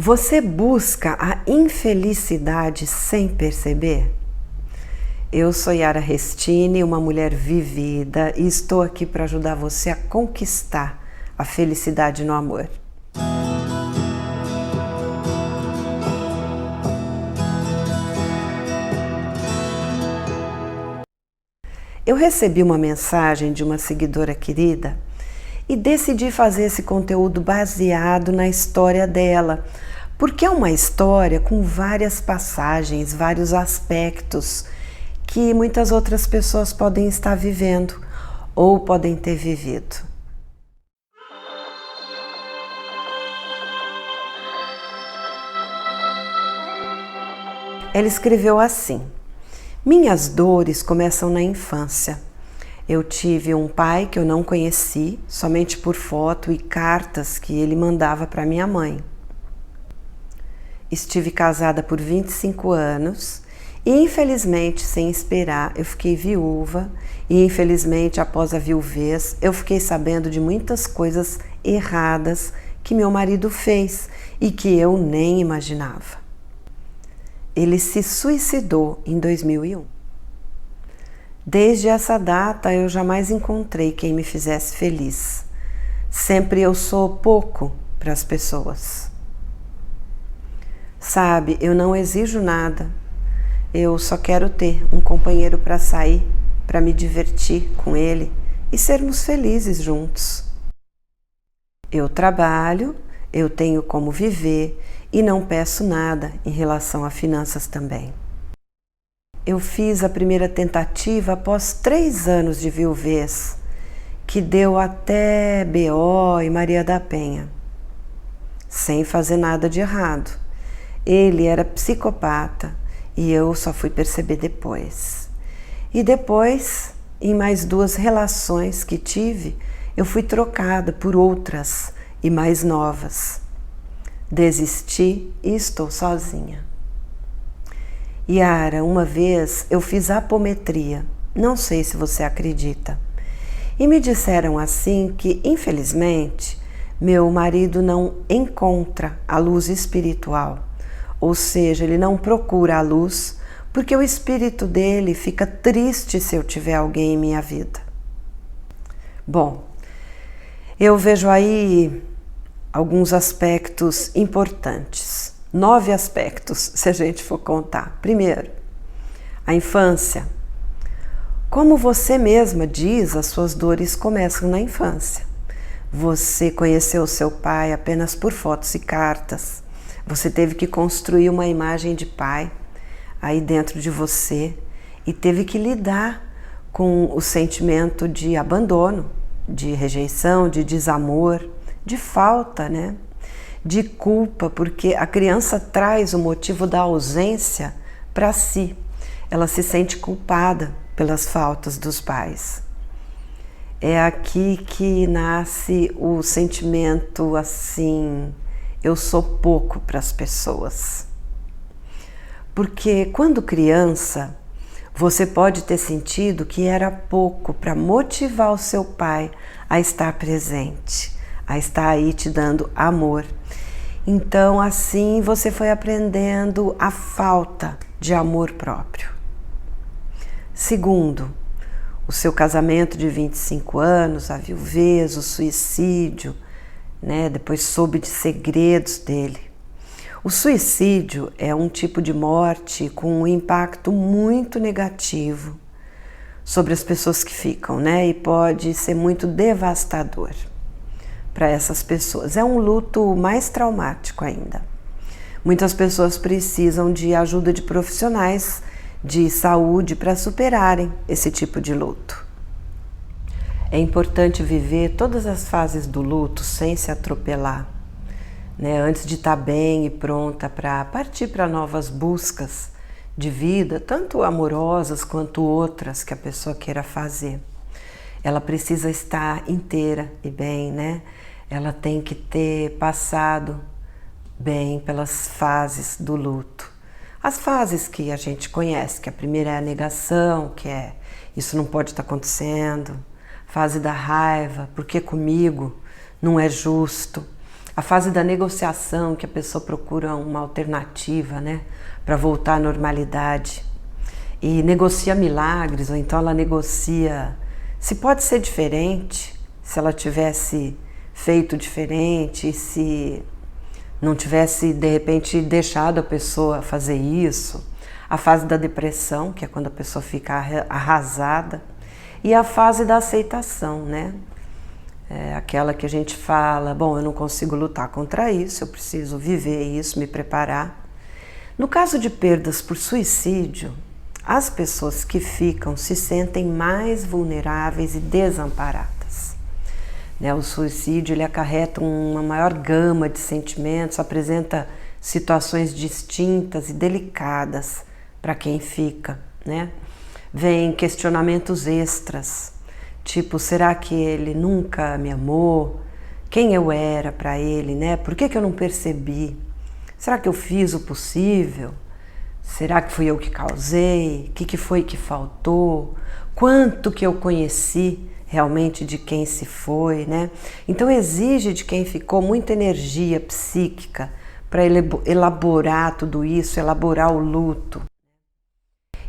Você busca a infelicidade sem perceber? Eu sou Yara Restini, uma mulher vivida, e estou aqui para ajudar você a conquistar a felicidade no amor. Eu recebi uma mensagem de uma seguidora querida e decidi fazer esse conteúdo baseado na história dela, porque é uma história com várias passagens, vários aspectos que muitas outras pessoas podem estar vivendo ou podem ter vivido. Ela escreveu assim: minhas dores começam na infância. Eu tive um pai que eu não conheci, somente por foto e cartas que ele mandava para minha mãe. Estive casada por 25 anos e, infelizmente, sem esperar, eu fiquei viúva e, infelizmente, após a viuvez, eu fiquei sabendo de muitas coisas erradas que meu marido fez e que eu nem imaginava. Ele se suicidou em 2001. Desde essa data eu jamais encontrei quem me fizesse feliz. Sempre eu sou pouco para as pessoas. Sabe, eu não exijo nada. Eu só quero ter um companheiro para sair, para me divertir com ele e sermos felizes juntos. Eu trabalho, eu tenho como viver e não peço nada em relação a finanças também. Eu fiz a primeira tentativa após 3 anos de viuvez, que deu até BO e Maria da Penha, sem fazer nada de errado. Ele era psicopata e eu só fui perceber depois. E depois, em mais 2 relações que tive, eu fui trocada por outras e mais novas. Desisti e estou sozinha. Yara, uma vez eu fiz apometria, não sei se você acredita, e me disseram assim que, infelizmente, meu marido não encontra a luz espiritual, ou seja, ele não procura a luz porque o espírito dele fica triste se eu tiver alguém em minha vida. Bom, eu vejo aí alguns aspectos importantes. 9 aspectos, se a gente for contar. Primeiro, a infância. Como você mesma diz, as suas dores começam na infância. Você conheceu seu pai apenas por fotos e cartas. Você teve que construir uma imagem de pai aí dentro de você e teve que lidar com o sentimento de abandono, de rejeição, de desamor, de falta, né? De culpa, porque a criança traz o motivo da ausência para si. Ela se sente culpada pelas faltas dos pais. É aqui que nasce o sentimento assim, eu sou pouco para as pessoas. Porque quando criança, você pode ter sentido que era pouco para motivar o seu pai a estar presente, a estar aí te dando amor. Então, assim, você foi aprendendo a falta de amor próprio. Segundo, o seu casamento de 25 anos, a viuvez, o suicídio, né? Depois soube de segredos dele. O suicídio é um tipo de morte com um impacto muito negativo sobre as pessoas que ficam, né? E pode ser muito devastador para essas pessoas. É um luto mais traumático ainda. Muitas pessoas precisam de ajuda de profissionais de saúde para superarem esse tipo de luto. É importante viver todas as fases do luto sem se atropelar, né? Antes de estar bem e pronta para partir para novas buscas de vida, tanto amorosas quanto outras que a pessoa queira fazer. Ela precisa estar inteira e bem, né? Ela tem que ter passado bem pelas fases do luto. As fases que a gente conhece, que a primeira é a negação, que é isso não pode estar acontecendo. Fase da raiva, porque comigo não é justo. a fase da negociação, que a pessoa procura uma alternativa, né, para voltar à normalidade. E negocia milagres, ou então ela negocia se pode ser diferente, se ela tivesse feito diferente, se não tivesse de repente deixado a pessoa fazer isso. A fase da depressão, que é quando a pessoa fica arrasada, e a fase da aceitação, né? É aquela que a gente fala, bom, eu não consigo lutar contra isso, eu preciso viver isso, me preparar. No caso de perdas por suicídio, as pessoas que ficam se sentem mais vulneráveis e desamparadas. O suicídio ele acarreta uma maior gama de sentimentos, apresenta situações distintas e delicadas para quem fica, né? Vem questionamentos extras, tipo, será que ele nunca me amou? Quem eu era para ele, né? Por que eu não percebi? Será que eu fiz o possível? Será que fui eu que causei? O que foi que faltou? Quanto que eu conheci realmente de quem se foi, né? Então exige de quem ficou muita energia psíquica para elaborar tudo isso, elaborar o luto.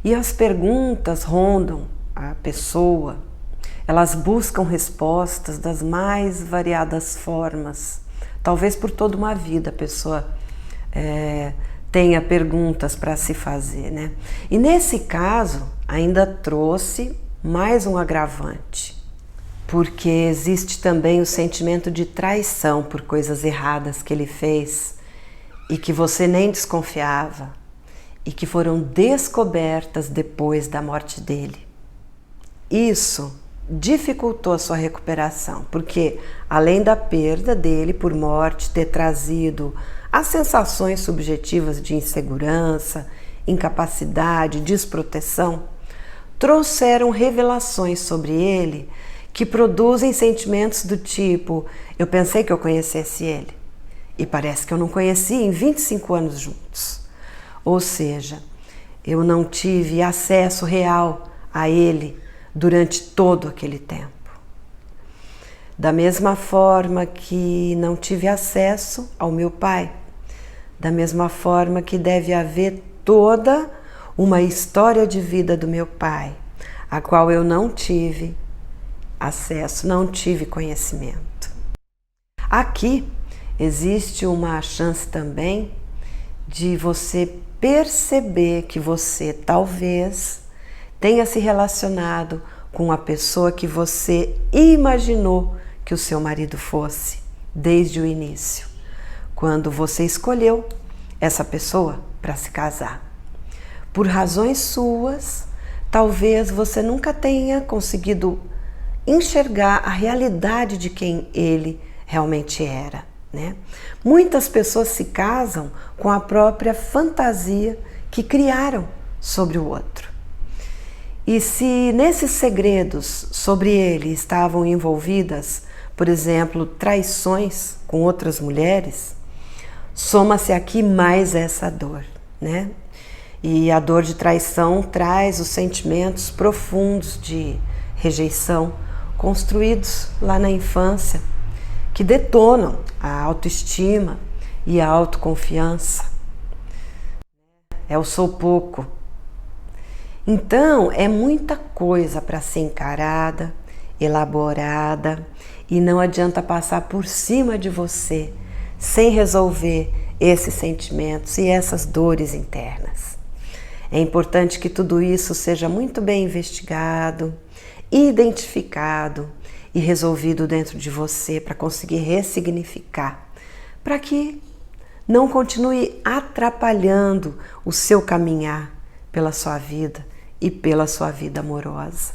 E as perguntas rondam a pessoa, elas buscam respostas das mais variadas formas. Talvez por toda uma vida a pessoa tenha perguntas para se fazer, né? E nesse caso ainda trouxe mais um agravante, porque existe também o sentimento de traição por coisas erradas que ele fez e que você nem desconfiava e que foram descobertas depois da morte dele. Isso dificultou a sua recuperação, porque além da perda dele por morte ter trazido as sensações subjetivas de insegurança, incapacidade, desproteção, trouxeram revelações sobre ele que produzem sentimentos do tipo: eu pensei que eu conhecesse ele e parece que eu não conheci em 25 anos juntos. Ou seja, eu não tive acesso real a ele durante todo aquele tempo. Da mesma forma que não tive acesso ao meu pai, da mesma forma que deve haver toda uma história de vida do meu pai, a qual eu não tive acesso, não tive conhecimento. Aqui existe uma chance também de você perceber que você talvez tenha se relacionado com a pessoa que você imaginou que o seu marido fosse desde o início, quando você escolheu essa pessoa para se casar. Por razões suas, talvez você nunca tenha conseguido enxergar a realidade de quem ele realmente era, né? Muitas pessoas se casam com a própria fantasia que criaram sobre o outro. E se nesses segredos sobre ele estavam envolvidas, por exemplo, traições com outras mulheres, soma-se aqui mais essa dor, né? E a dor de traição traz os sentimentos profundos de rejeição construídos lá na infância, que detonam a autoestima e a autoconfiança. Eu sou pouco. Então, é muita coisa para ser encarada, elaborada, e não adianta passar por cima de você sem resolver esses sentimentos e essas dores internas. É importante que tudo isso seja muito bem investigado, identificado e resolvido dentro de você para conseguir ressignificar, para que não continue atrapalhando o seu caminhar pela sua vida e pela sua vida amorosa.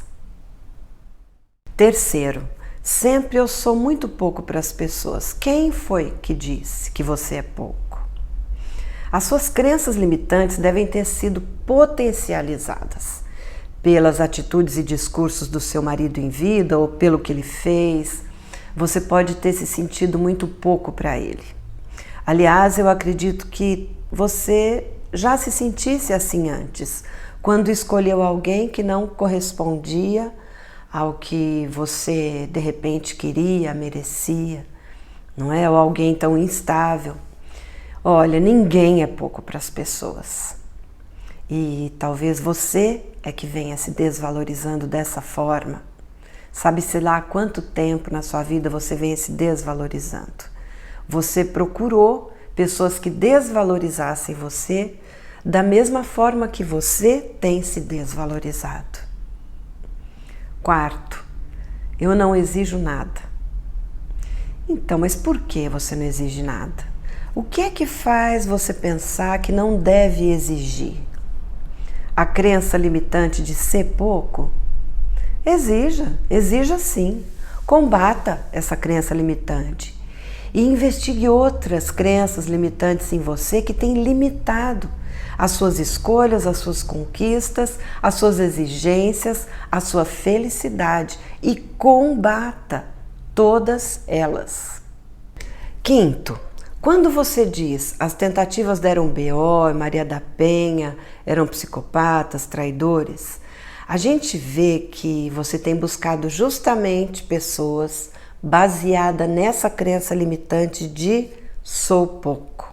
Terceiro, sempre eu sou muito pouco para as pessoas. Quem foi que disse que você é pouco? As suas crenças limitantes devem ter sido potencializadas pelas atitudes e discursos do seu marido em vida ou pelo que ele fez. Você pode ter se sentido muito pouco para ele. Aliás, eu acredito que você já se sentisse assim antes, quando escolheu alguém que não correspondia ao que você de repente queria, merecia, não é? Ou alguém tão instável. Olha, ninguém é pouco para as pessoas. E talvez você é que venha se desvalorizando dessa forma. Sabe-se lá há quanto tempo na sua vida você vem se desvalorizando. Você procurou pessoas que desvalorizassem você da mesma forma que você tem se desvalorizado. Quarto, eu não exijo nada. Então, mas por que você não exige nada? O que é que faz você pensar que não deve exigir? A crença limitante de ser pouco? Exija sim. Combata essa crença limitante e investigue outras crenças limitantes em você que têm limitado as suas escolhas, as suas conquistas, as suas exigências, a sua felicidade e combata todas elas. Quinto, quando você diz as tentativas deram BO, Maria da Penha eram psicopatas, traidores, a gente vê que você tem buscado justamente pessoas baseadas nessa crença limitante de sou pouco.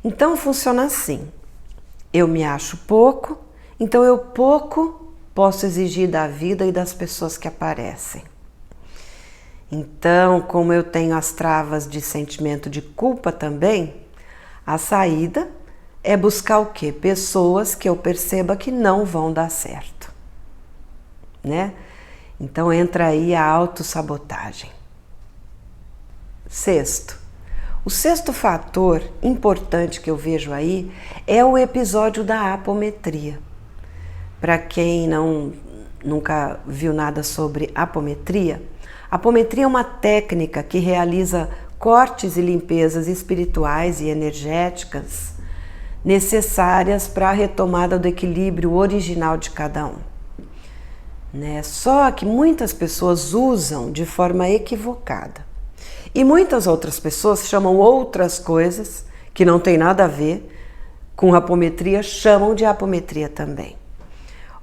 Então funciona assim, eu me acho pouco, então eu pouco posso exigir da vida e das pessoas que aparecem. Então, como eu tenho as travas de sentimento de culpa também, a saída é buscar o quê? Pessoas que eu perceba que não vão dar certo, né? Então entra aí a autossabotagem. Sexto, o sexto fator importante que eu vejo aí é o episódio da apometria. Para quem nunca viu nada sobre apometria é uma técnica que realiza cortes e limpezas espirituais e energéticas necessárias para a retomada do equilíbrio original de cada um. Né? Só que muitas pessoas usam de forma equivocada. E muitas outras pessoas chamam outras coisas que não tem nada a ver com apometria, chamam de apometria também.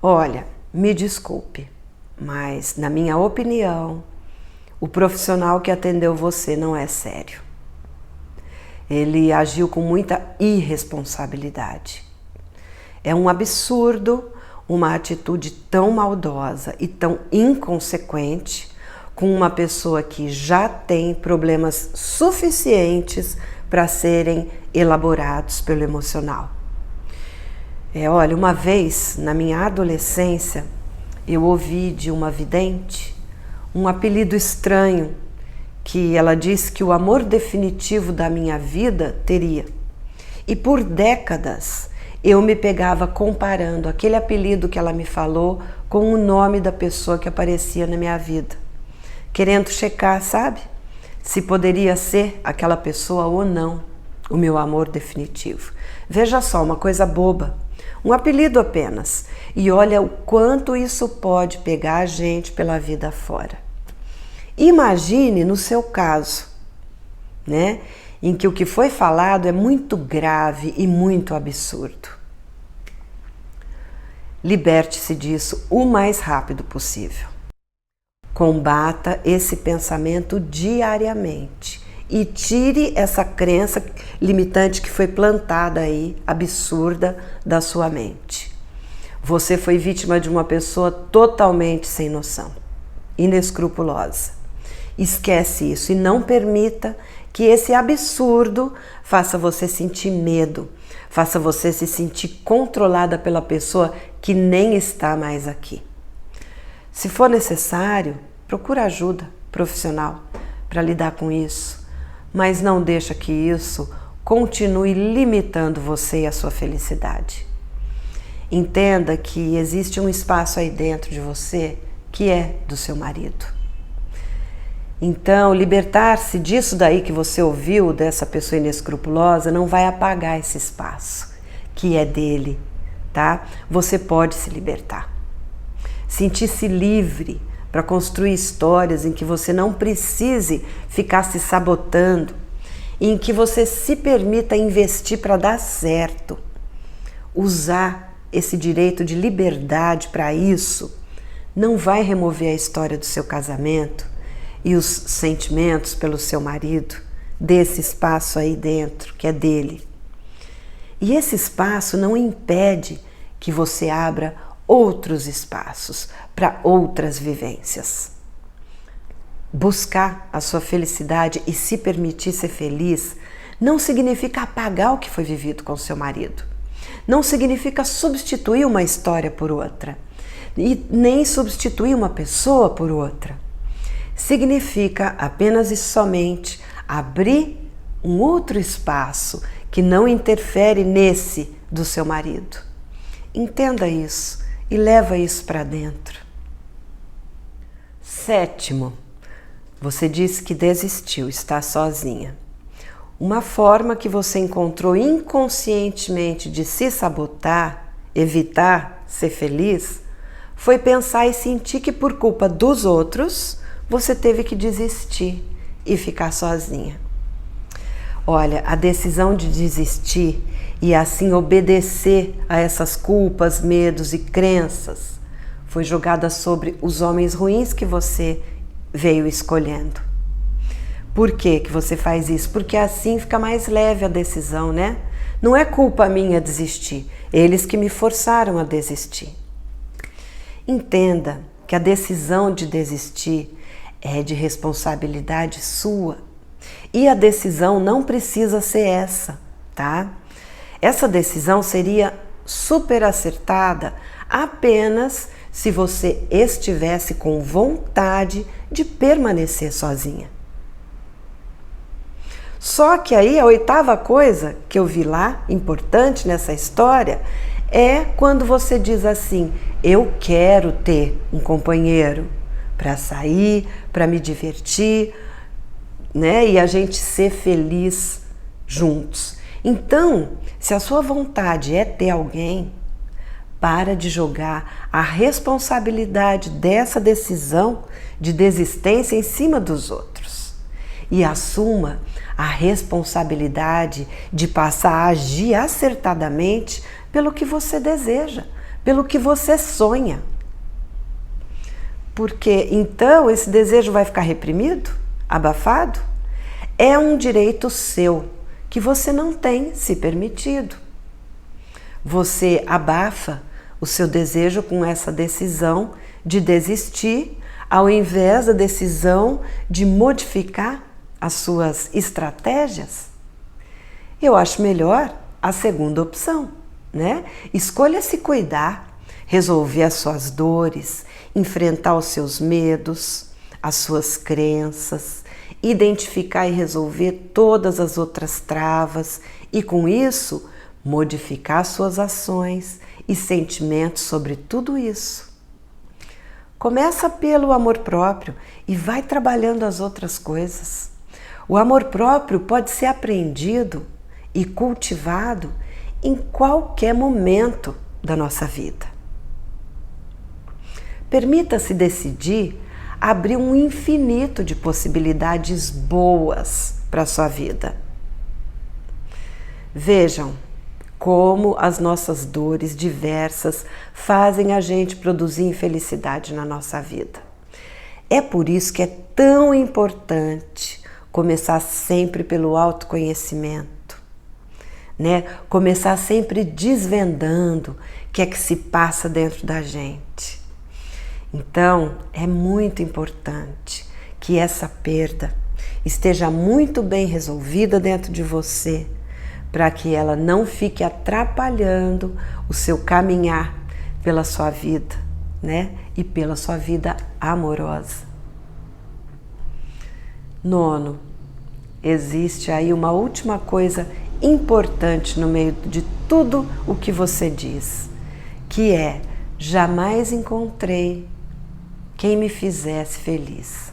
Olha, me desculpe, mas na minha opinião, o profissional que atendeu você não é sério. Ele agiu com muita irresponsabilidade. É um absurdo uma atitude tão maldosa e tão inconsequente com uma pessoa que já tem problemas suficientes para serem elaborados pelo emocional. Olha, uma vez na minha adolescência eu ouvi de uma vidente um apelido estranho que ela disse que o amor definitivo da minha vida teria. E por décadas eu me pegava comparando aquele apelido que ela me falou com o nome da pessoa que aparecia na minha vida, querendo checar, sabe? Se poderia ser aquela pessoa ou não o meu amor definitivo. Veja só, uma coisa boba, um apelido apenas. E olha o quanto isso pode pegar a gente pela vida fora. Imagine no seu caso, né? Em que o que foi falado é muito grave e muito absurdo. Liberte-se disso o mais rápido possível. Combata esse pensamento diariamente e tire essa crença limitante que foi plantada aí, absurda, da sua mente. Você foi vítima de uma pessoa totalmente sem noção, inescrupulosa. Esquece isso e não permita que esse absurdo faça você sentir medo, faça você se sentir controlada pela pessoa que nem está mais aqui. Se for necessário, procura ajuda profissional para lidar com isso, mas não deixa que isso continue limitando você e a sua felicidade. Entenda que existe um espaço aí dentro de você que é do seu marido. Então, libertar-se disso daí que você ouviu, dessa pessoa inescrupulosa, não vai apagar esse espaço que é dele, tá? Você pode se libertar. Sentir-se livre para construir histórias em que você não precise ficar se sabotando, em que você se permita investir para dar certo. Usar esse direito de liberdade para isso não vai remover a história do seu casamento e os sentimentos pelo seu marido, desse espaço aí dentro, que é dele. E esse espaço não impede que você abra outros espaços para outras vivências. Buscar a sua felicidade e se permitir ser feliz não significa apagar o que foi vivido com seu marido. Não significa substituir uma história por outra. E nem substituir uma pessoa por outra. Significa apenas e somente abrir um outro espaço que não interfere nesse do seu marido. Entenda isso e leva isso para dentro. 7º, você disse que desistiu, está sozinha. Uma forma que você encontrou inconscientemente de se sabotar, evitar ser feliz, foi pensar e sentir que por culpa dos outros você teve que desistir e ficar sozinha. Olha, a decisão de desistir e assim obedecer a essas culpas, medos e crenças foi jogada sobre os homens ruins que você veio escolhendo. Por que você faz isso? Porque assim fica mais leve a decisão, né? Não é culpa minha desistir, eles que me forçaram a desistir. Entenda que a decisão de desistir é de responsabilidade sua. E a decisão não precisa ser essa, tá? Essa decisão seria super acertada apenas se você estivesse com vontade de permanecer sozinha. Só que aí a 8ª coisa que eu vi lá, importante nessa história, é quando você diz assim: eu quero ter um companheiro para sair, para me divertir, né? E a gente ser feliz juntos. Então, se a sua vontade é ter alguém, para de jogar a responsabilidade dessa decisão de desistência em cima dos outros. E assuma a responsabilidade de passar a agir acertadamente pelo que você deseja, pelo que você sonha. Porque então esse desejo vai ficar reprimido, abafado? É um direito seu que você não tem se permitido. Você abafa o seu desejo com essa decisão de desistir, ao invés da decisão de modificar as suas estratégias. Eu acho melhor a segunda opção, né? Escolha se cuidar, resolver as suas dores, enfrentar os seus medos, as suas crenças, identificar e resolver todas as outras travas e, com isso, modificar suas ações e sentimentos sobre tudo isso. Começa pelo amor próprio e vai trabalhando as outras coisas. O amor próprio pode ser aprendido e cultivado em qualquer momento da nossa vida. Permita-se decidir abrir um infinito de possibilidades boas para a sua vida. Vejam como as nossas dores diversas fazem a gente produzir infelicidade na nossa vida. É por isso que é tão importante começar sempre pelo autoconhecimento, né? Começar sempre desvendando o que é que se passa dentro da gente. Então, é muito importante que essa perda esteja muito bem resolvida dentro de você, para que ela não fique atrapalhando o seu caminhar pela sua vida, né? E pela sua vida amorosa. 9, existe aí uma última coisa importante no meio de tudo o que você diz, que é: jamais encontrei quem me fizesse feliz.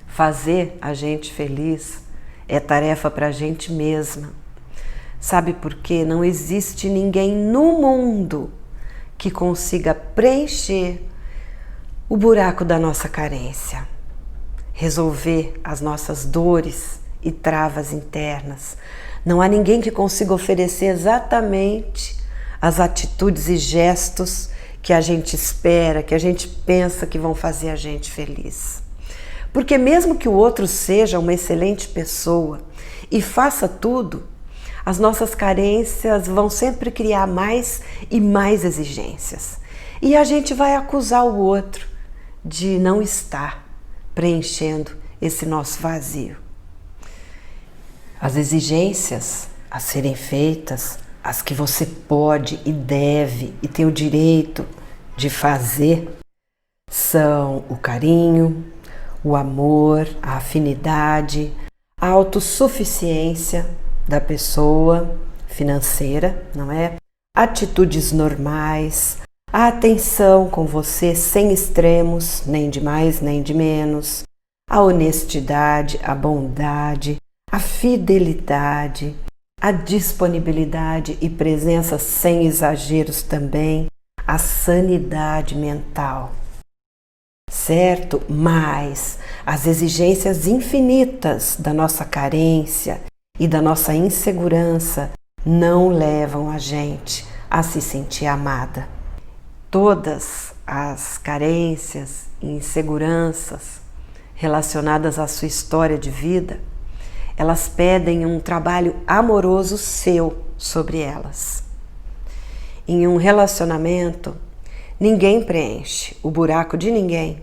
Fazer a gente feliz é tarefa para a gente mesma. Sabe por quê? Não existe ninguém no mundo que consiga preencher o buraco da nossa carência, resolver as nossas dores e travas internas. Não há ninguém que consiga oferecer exatamente as atitudes e gestos que a gente espera, que a gente pensa que vão fazer a gente feliz. Porque mesmo que o outro seja uma excelente pessoa e faça tudo, as nossas carências vão sempre criar mais e mais exigências. E a gente vai acusar o outro de não estar preenchendo esse nosso vazio. As exigências a serem feitas, as que você pode e deve e tem o direito de fazer, são o carinho, o amor, a afinidade, a autossuficiência da pessoa financeira, não é? Atitudes normais, a atenção com você sem extremos, nem de mais nem de menos, a honestidade, a bondade, a fidelidade, a disponibilidade e presença sem exageros também, a sanidade mental. Certo? Mas as exigências infinitas da nossa carência e da nossa insegurança não levam a gente a se sentir amada. Todas as carências e inseguranças relacionadas à sua história de vida, elas pedem um trabalho amoroso seu sobre elas. Em um relacionamento, ninguém preenche o buraco de ninguém.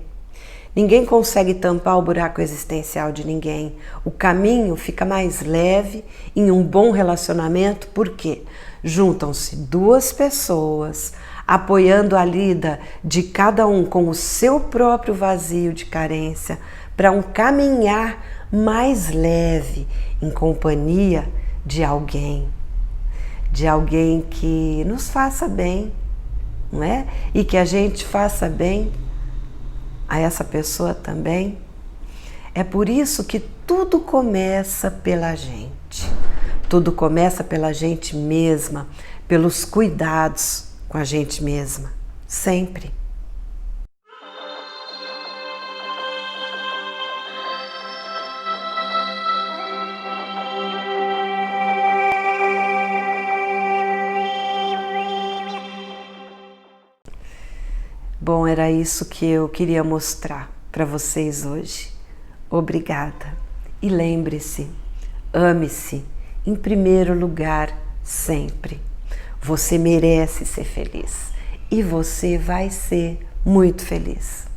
Ninguém consegue tampar o buraco existencial de ninguém. O caminho fica mais leve em um bom relacionamento porque juntam-se duas pessoas, apoiando a lida de cada um com o seu próprio vazio de carência para um caminhar mais leve em companhia de alguém que nos faça bem, não é? E que a gente faça bem a essa pessoa também. É por isso que tudo começa pela gente. Tudo começa pela gente mesma, pelos cuidados com a gente mesma, sempre. Bom, era isso que eu queria mostrar para vocês hoje. Obrigada. E lembre-se, ame-se em primeiro lugar sempre. Você merece ser feliz e você vai ser muito feliz.